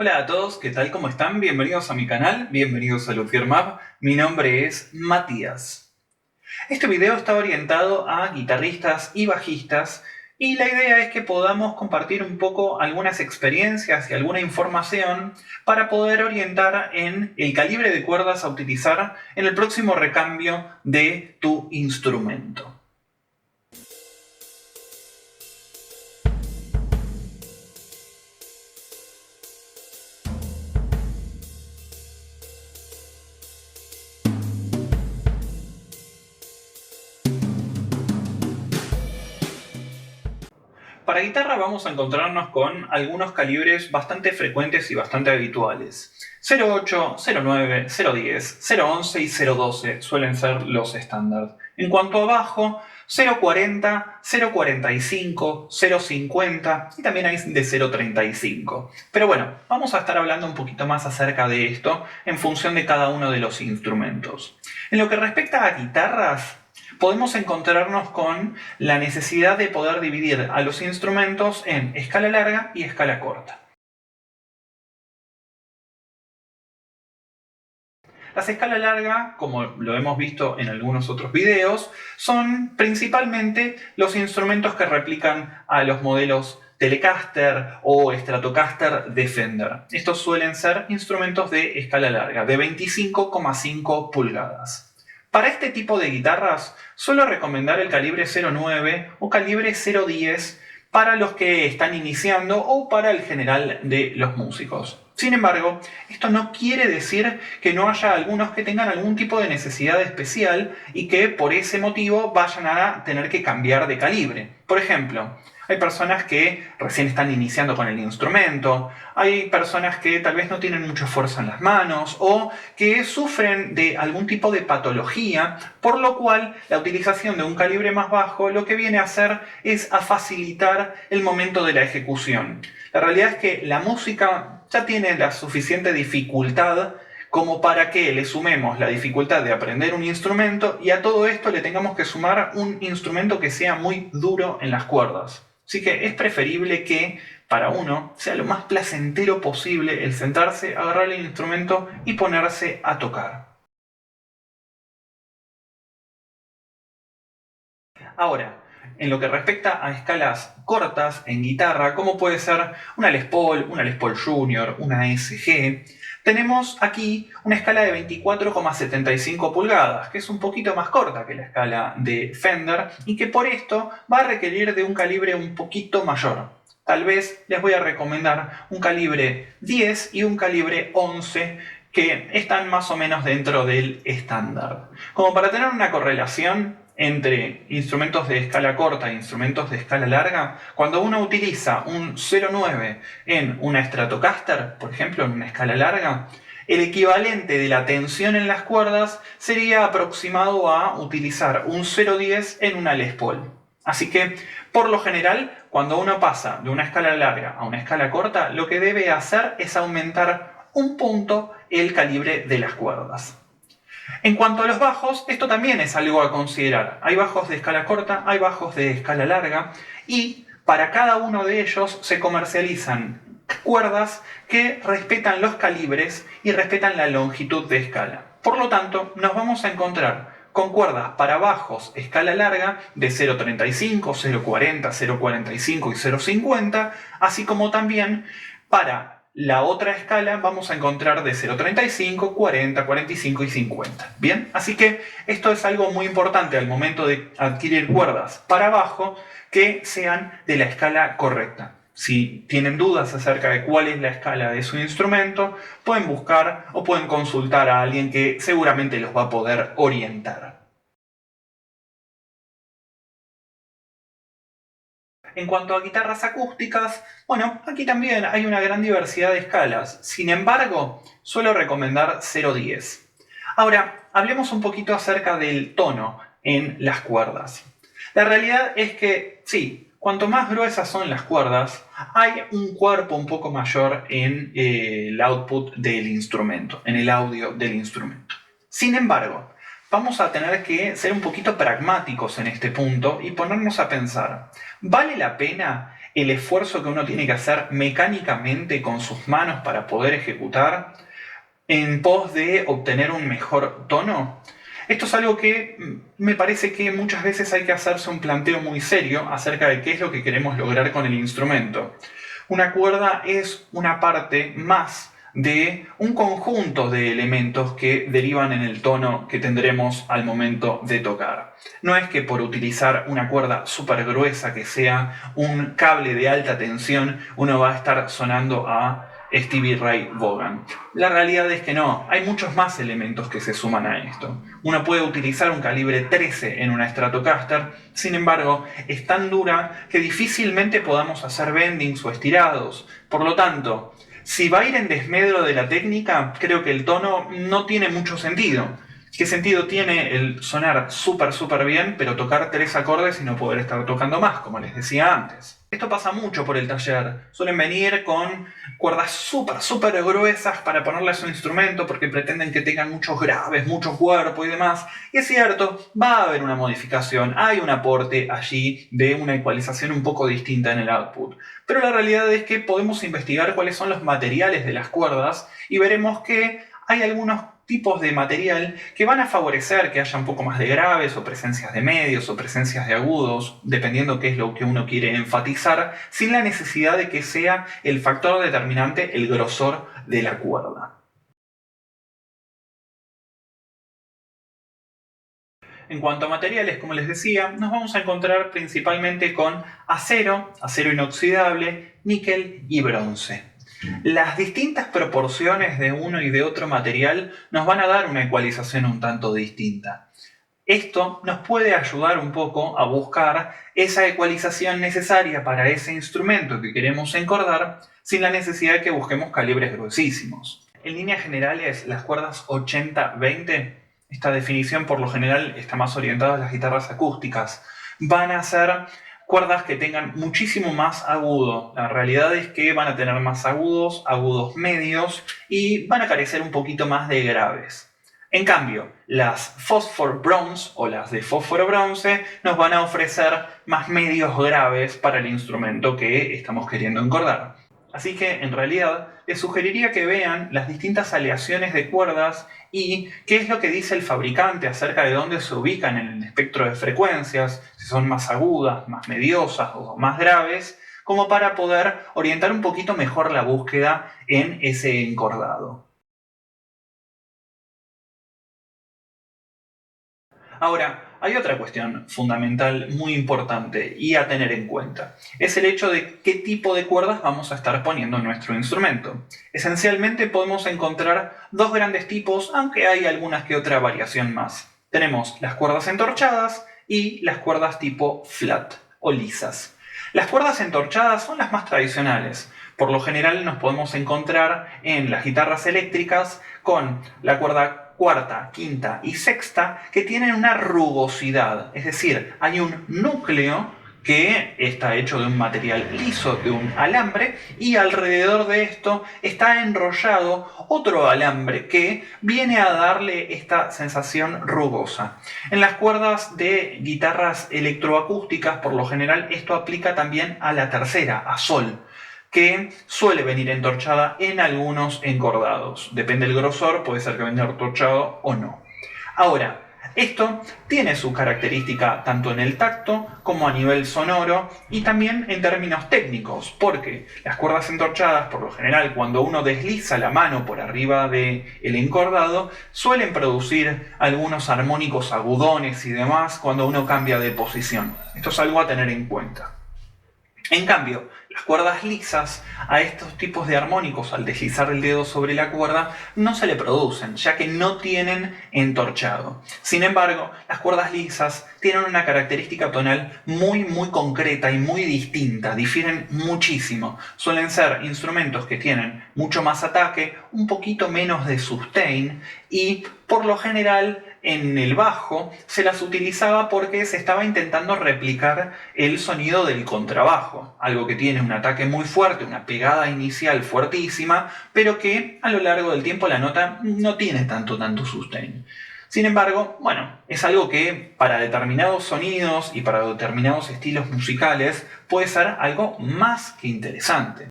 Hola a todos, ¿qué tal? ¿Cómo están? Bienvenidos a mi canal, bienvenidos a Luthier Map. Mi nombre es Matías. Este video está orientado a guitarristas y bajistas y la idea es que podamos compartir un poco algunas experiencias y alguna información para poder orientar en el calibre de cuerdas a utilizar en el próximo recambio de tu instrumento. Para guitarra vamos a encontrarnos con algunos calibres bastante frecuentes y bastante habituales. 0.8, 0.9, 0.10, 0.11 y 0.12 suelen ser los estándar. En cuanto a bajo, 0.40, 0.45, 0.50 y también hay de 0.35. Pero bueno, vamos a estar hablando un poquito más acerca de esto en función de cada uno de los instrumentos. En lo que respecta a guitarras, podemos encontrarnos con la necesidad de poder dividir a los instrumentos en escala larga y escala corta. Las escalas largas, como lo hemos visto en algunos otros videos, son principalmente los instrumentos que replican a los modelos Telecaster o Stratocaster de Fender. Estos suelen ser instrumentos de escala larga, de 25,5 pulgadas. Para este tipo de guitarras suelo recomendar el calibre 0.9 o calibre 0.10 para los que están iniciando o para el general de los músicos. Sin embargo, esto no quiere decir que no haya algunos que tengan algún tipo de necesidad especial y que por ese motivo vayan a tener que cambiar de calibre. Por ejemplo, hay personas que recién están iniciando con el instrumento, hay personas que tal vez no tienen mucha fuerza en las manos o que sufren de algún tipo de patología, por lo cual la utilización de un calibre más bajo lo que viene a hacer es a facilitar el momento de la ejecución. La realidad es que la música ya tiene la suficiente dificultad como para que le sumemos la dificultad de aprender un instrumento y a todo esto le tengamos que sumar un instrumento que sea muy duro en las cuerdas. Así que es preferible que para uno sea lo más placentero posible el sentarse, agarrar el instrumento y ponerse a tocar. Ahora, en lo que respecta a escalas cortas en guitarra, como puede ser una Les Paul Junior, una SG, tenemos aquí una escala de 24,75 pulgadas, que es un poquito más corta que la escala de Fender y que por esto va a requerir de un calibre un poquito mayor. Tal vez les voy a recomendar un calibre 10 y un calibre 11 que están más o menos dentro del estándar. Como para tener una correlación entre instrumentos de escala corta e instrumentos de escala larga, cuando uno utiliza un 0.9 en una Stratocaster, por ejemplo, en una escala larga, el equivalente de la tensión en las cuerdas sería aproximado a utilizar un 0.10 en una Les Paul. Así que, por lo general, cuando uno pasa de una escala larga a una escala corta, lo que debe hacer es aumentar un punto el calibre de las cuerdas. En cuanto a los bajos, esto también es algo a considerar. Hay bajos de escala corta, hay bajos de escala larga y para cada uno de ellos se comercializan cuerdas que respetan los calibres y respetan la longitud de escala. Por lo tanto, nos vamos a encontrar con cuerdas para bajos escala larga de 0.35, 0.40, 0.45 y 0.50, así como también para la otra escala vamos a encontrar de 0.35, 40, 45 y 50. ¿Bien? Así que esto es algo muy importante al momento de adquirir cuerdas para bajo que sean de la escala correcta. Si tienen dudas acerca de cuál es la escala de su instrumento, pueden buscar o pueden consultar a alguien que seguramente los va a poder orientar. En cuanto a guitarras acústicas, bueno, aquí también hay una gran diversidad de escalas. Sin embargo, suelo recomendar 0.10. Ahora, hablemos un poquito acerca del tono en las cuerdas. La realidad es que, sí, cuanto más gruesas son las cuerdas, hay un cuerpo un poco mayor en el output del instrumento, en el audio del instrumento. Sin embargo, vamos a tener que ser un poquito pragmáticos en este punto y ponernos a pensar, ¿vale la pena el esfuerzo que uno tiene que hacer mecánicamente con sus manos para poder ejecutar en pos de obtener un mejor tono. Esto es algo que me parece que muchas veces hay que hacerse un planteo muy serio acerca de qué es lo que queremos lograr con el instrumento. Una cuerda es una parte más de un conjunto de elementos que derivan en el tono que tendremos al momento de tocar. No es que por utilizar una cuerda súper gruesa que sea un cable de alta tensión uno va a estar sonando a Stevie Ray Vaughan. La realidad es que no, hay muchos más elementos que se suman a esto. Uno puede utilizar un calibre 13 en una Stratocaster, sin embargo, es tan dura que difícilmente podamos hacer bendings o estirados. Por lo tanto, si va a ir en desmedro de la técnica, creo que el tono no tiene mucho sentido. ¿Qué sentido tiene el sonar súper bien, pero tocar 3 acordes y no poder estar tocando más, como les decía antes? Esto pasa mucho por el taller. Suelen venir con cuerdas súper gruesas para ponerle a su instrumento porque pretenden que tengan muchos graves, mucho cuerpo y demás. Y es cierto, va a haber una modificación, hay un aporte allí de una ecualización un poco distinta en el output. Pero la realidad es que podemos investigar cuáles son los materiales de las cuerdas y veremos que hay algunos tipos de material que van a favorecer que haya un poco más de graves o presencias de medios o presencias de agudos, dependiendo qué es lo que uno quiere enfatizar, sin la necesidad de que sea el factor determinante el grosor de la cuerda. En cuanto a materiales, como les decía, nos vamos a encontrar principalmente con acero, acero inoxidable, níquel y bronce. Las distintas proporciones de uno y de otro material nos van a dar una ecualización un tanto distinta. Esto nos puede ayudar un poco a buscar esa ecualización necesaria para ese instrumento que queremos encordar sin la necesidad de que busquemos calibres gruesísimos. En líneas generales, las cuerdas 80-20, esta definición por lo general está más orientada a las guitarras acústicas, van a ser cuerdas que tengan muchísimo más agudo. La realidad es que van a tener más agudos, agudos medios y van a carecer un poquito más de graves. En cambio, las Phosphor Bronze o las de fósforo bronce nos van a ofrecer más medios graves para el instrumento que estamos queriendo encordar. Así que, en realidad, les sugeriría que vean las distintas aleaciones de cuerdas y qué es lo que dice el fabricante acerca de dónde se ubican en el espectro de frecuencias, si son más agudas, más mediosas o más graves, como para poder orientar un poquito mejor la búsqueda en ese encordado. Ahora, hay otra cuestión fundamental muy importante y a tener en cuenta. Es el hecho de qué tipo de cuerdas vamos a estar poniendo en nuestro instrumento. Esencialmente podemos encontrar dos grandes tipos, aunque hay algunas que otra variación más. Tenemos las cuerdas entorchadas y las cuerdas tipo flat o lisas. Las cuerdas entorchadas son las más tradicionales. Por lo general nos podemos encontrar en las guitarras eléctricas con la cuerda cuarta, quinta y sexta que tienen una rugosidad, es decir, hay un núcleo que está hecho de un material liso, de un alambre, y alrededor de esto está enrollado otro alambre que viene a darle esta sensación rugosa. En las cuerdas de guitarras electroacústicas, por lo general, esto aplica también a la tercera, a sol, que suele venir entorchada en algunos encordados. Depende del grosor, puede ser que venga entorchado o no. Ahora, esto tiene su característica tanto en el tacto como a nivel sonoro y también en términos técnicos, porque las cuerdas entorchadas, por lo general, cuando uno desliza la mano por arriba del encordado, suelen producir algunos armónicos agudones y demás cuando uno cambia de posición. Esto es algo a tener en cuenta. En cambio, las cuerdas lisas, a estos tipos de armónicos, al deslizar el dedo sobre la cuerda, no se le producen, ya que no tienen entorchado. Sin embargo, las cuerdas lisas tienen una característica tonal muy concreta y muy distinta, difieren muchísimo. Suelen ser instrumentos que tienen mucho más ataque, un poquito menos de sustain y, por lo general, en el bajo se las utilizaba porque se estaba intentando replicar el sonido del contrabajo, algo que tiene un ataque muy fuerte, una pegada inicial fuertísima, pero que a lo largo del tiempo la nota no tiene tanto sustain. Sin embargo, bueno, es algo que para determinados sonidos y para determinados estilos musicales puede ser algo más que interesante.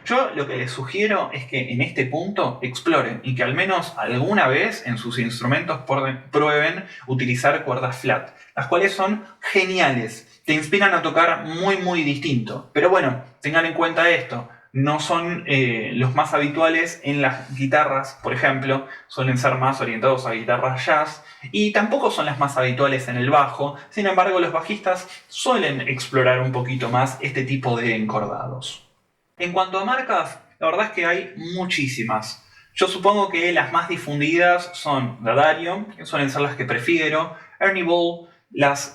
Yo lo que les sugiero es que en este punto exploren y que al menos alguna vez en sus instrumentos prueben utilizar cuerdas flat, las cuales son geniales, te inspiran a tocar muy distinto. Pero bueno, tengan en cuenta esto, no son los más habituales en las guitarras, por ejemplo, suelen ser más orientados a guitarras jazz y tampoco son las más habituales en el bajo, sin embargo los bajistas suelen explorar un poquito más este tipo de encordados. En cuanto a marcas, la verdad es que hay muchísimas. Yo supongo que las más difundidas son D'Addario, que suelen ser las que prefiero, Ernie Ball, las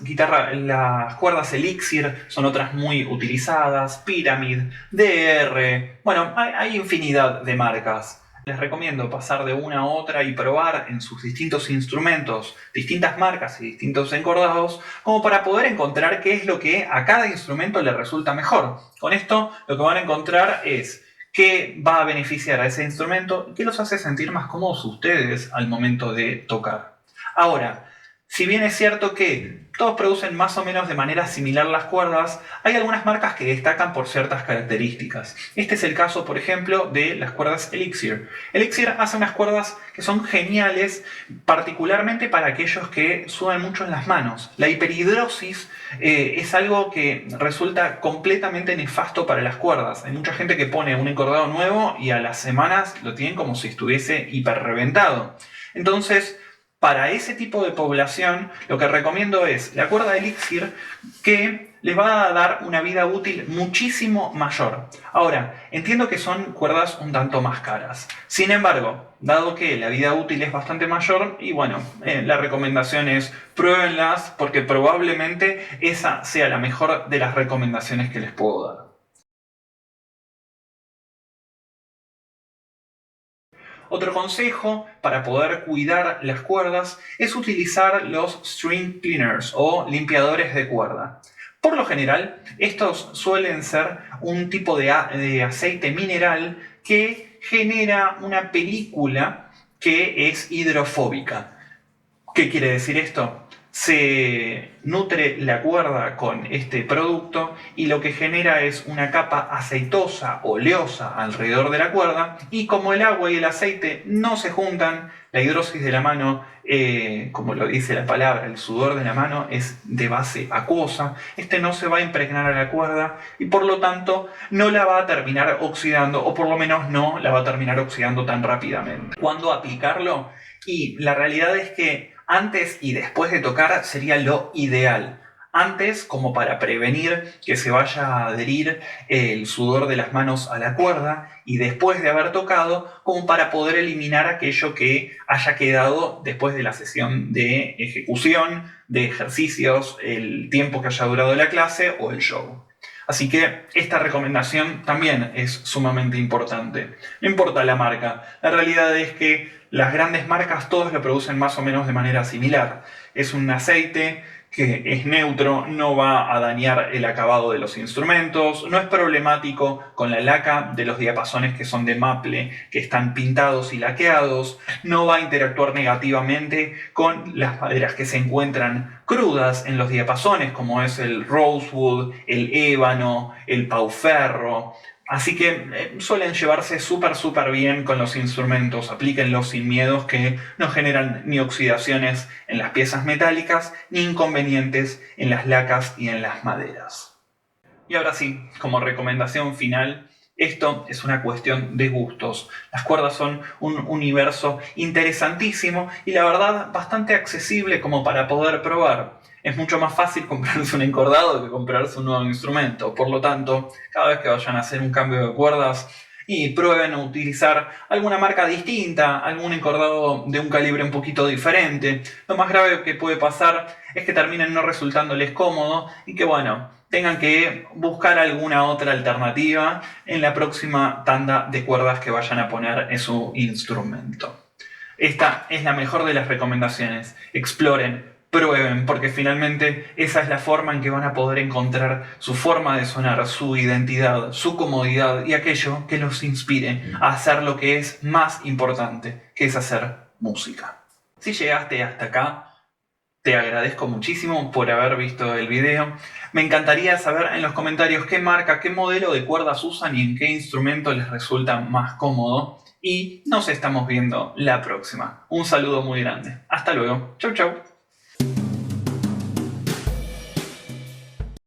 cuerdas Elixir son otras muy utilizadas, Pyramid, DR, bueno, hay infinidad de marcas. Les recomiendo pasar de una a otra y probar en sus distintos instrumentos, distintas marcas y distintos encordados, como para poder encontrar qué es lo que a cada instrumento le resulta mejor. Con esto lo que van a encontrar es qué va a beneficiar a ese instrumento y qué los hace sentir más cómodos ustedes al momento de tocar. Ahora, si bien es cierto que todos producen más o menos de manera similar las cuerdas, hay algunas marcas que destacan por ciertas características. Este es el caso, por ejemplo, de las cuerdas Elixir. Elixir hace unas cuerdas que son geniales, particularmente para aquellos que sudan mucho en las manos. La hiperhidrosis es algo que resulta completamente nefasto para las cuerdas. Hay mucha gente que pone un encordado nuevo y a las semanas lo tienen como si estuviese hiperreventado. Entonces, para ese tipo de población, lo que recomiendo es la cuerda Elixir, que les va a dar una vida útil muchísimo mayor. Ahora, entiendo que son cuerdas un tanto más caras. Sin embargo, dado que la vida útil es bastante mayor, y bueno, la recomendación es pruébenlas porque probablemente esa sea la mejor de las recomendaciones que les puedo dar. Otro consejo para poder cuidar las cuerdas es utilizar los string cleaners o limpiadores de cuerda. Por lo general, estos suelen ser un tipo de aceite mineral que genera una película que es hidrofóbica. ¿Qué quiere decir esto? Se nutre la cuerda con este producto y lo que genera es una capa aceitosa, oleosa alrededor de la cuerda, y como el agua y el aceite no se juntan, la hidrosis de la mano, como lo dice la palabra, el sudor de la mano es de base acuosa, este no se va a impregnar a la cuerda y por lo tanto no la va a terminar oxidando, o por lo menos no la va a terminar oxidando tan rápidamente. ¿Cuándo aplicarlo? Y la realidad es que antes y después de tocar sería lo ideal. Antes, como para prevenir que se vaya a adherir el sudor de las manos a la cuerda, y después de haber tocado, como para poder eliminar aquello que haya quedado después de la sesión de ejecución, de ejercicios, el tiempo que haya durado la clase o el show. Así que esta recomendación también es sumamente importante. No importa la marca, la realidad es que las grandes marcas todos lo producen más o menos de manera similar. Es un aceite que es neutro, no va a dañar el acabado de los instrumentos, no es problemático con la laca de los diapasones que son de maple, que están pintados y laqueados, no va a interactuar negativamente con las maderas que se encuentran crudas en los diapasones, como es el rosewood, el ébano, el pauferro. Así que suelen llevarse súper bien con los instrumentos, aplíquenlos sin miedos, que no generan ni oxidaciones en las piezas metálicas ni inconvenientes en las lacas y en las maderas. Y ahora sí, como recomendación final, esto es una cuestión de gustos. Las cuerdas son un universo interesantísimo y la verdad bastante accesible como para poder probar. Es mucho más fácil comprarse un encordado que comprarse un nuevo instrumento. Por lo tanto, cada vez que vayan a hacer un cambio de cuerdas y prueben a utilizar alguna marca distinta, algún encordado de un calibre un poquito diferente, lo más grave que puede pasar es que terminen no resultándoles cómodo y que bueno, tengan que buscar alguna otra alternativa en la próxima tanda de cuerdas que vayan a poner en su instrumento. Esta es la mejor de las recomendaciones. Exploren, prueben, porque finalmente esa es la forma en que van a poder encontrar su forma de sonar, su identidad, su comodidad y aquello que los inspire a hacer lo que es más importante, que es hacer música. Si llegaste hasta acá, te agradezco muchísimo por haber visto el video. Me encantaría saber en los comentarios qué marca, qué modelo de cuerdas usan y en qué instrumento les resulta más cómodo. Y nos estamos viendo la próxima. Un saludo muy grande. Hasta luego. Chau, chau.